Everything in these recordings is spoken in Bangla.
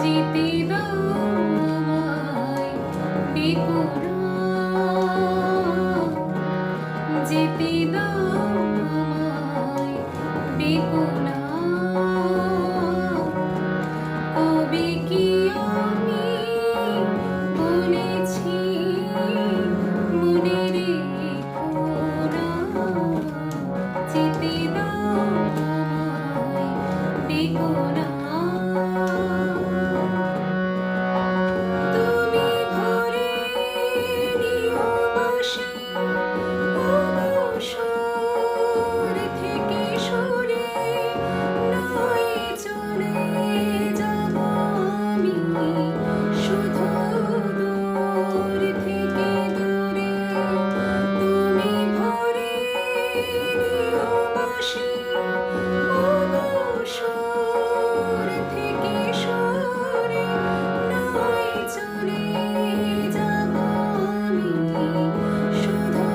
যেতে দাও আমায় ডেকো না, যেতে দাও আমায় ডেকো না। কবে কি আমি বলেছি মনে রেখো না, যেতে দাও আমায় ডেকো না। তুমি ভরে নিও বাঁশি অবসর থেকে সরে, নয় চলে যাব আমি শুধু দূর থেকে দূরে। তুমি ভরে নিও বাঁশি অবসর থেকে সরে, নয় চলে যাব আমি শুধু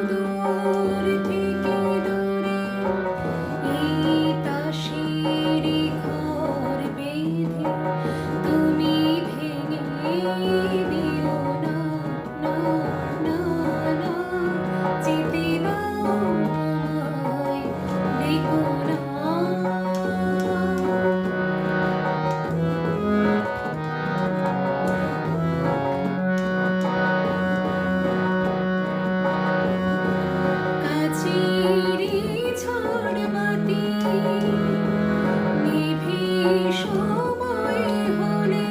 দূর থেকে দূরে। এই তাসেরই ঘর বেঁধে তুমি ভেঙে দিও না, না, না, না, যেতে দাও আমায় ডেকো না। কাছেরই ঝড়বাতি নিভে সময় হলে,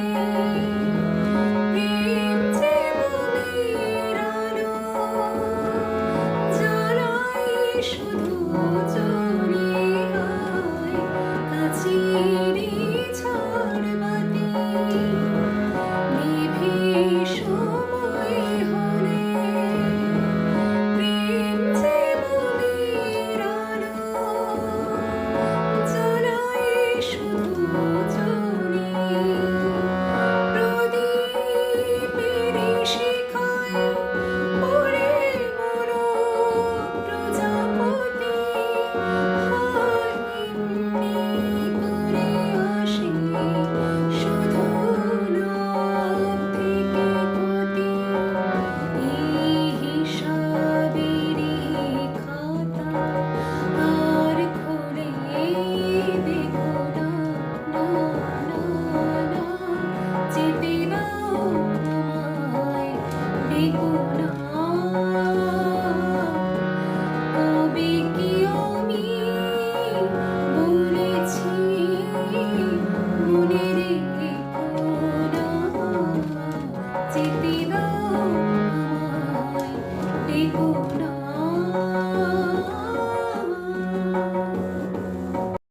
প্রেম যে মনের আলো জ্বালায় শুধু জোরে হয়। কাছেরই ঝড়বাতি নিভে সময় হলে, প্রেম যে মনের আলো জ্বালায় শুধু জোরে। প্রদীপের শিখায় পড়ে মরো প্রজাপতি, হয় এমনি করে আসে শুধু লোভ থেকে ক্ষতি। এই হিসাবেরই খাতা আর খুলে দেখো না, না, না, না, যেতে দাও আমায় ডেকো না। কবে কি আমি বলেছি মনে রেখো না, যেতে দাও আমায় ডেকো না।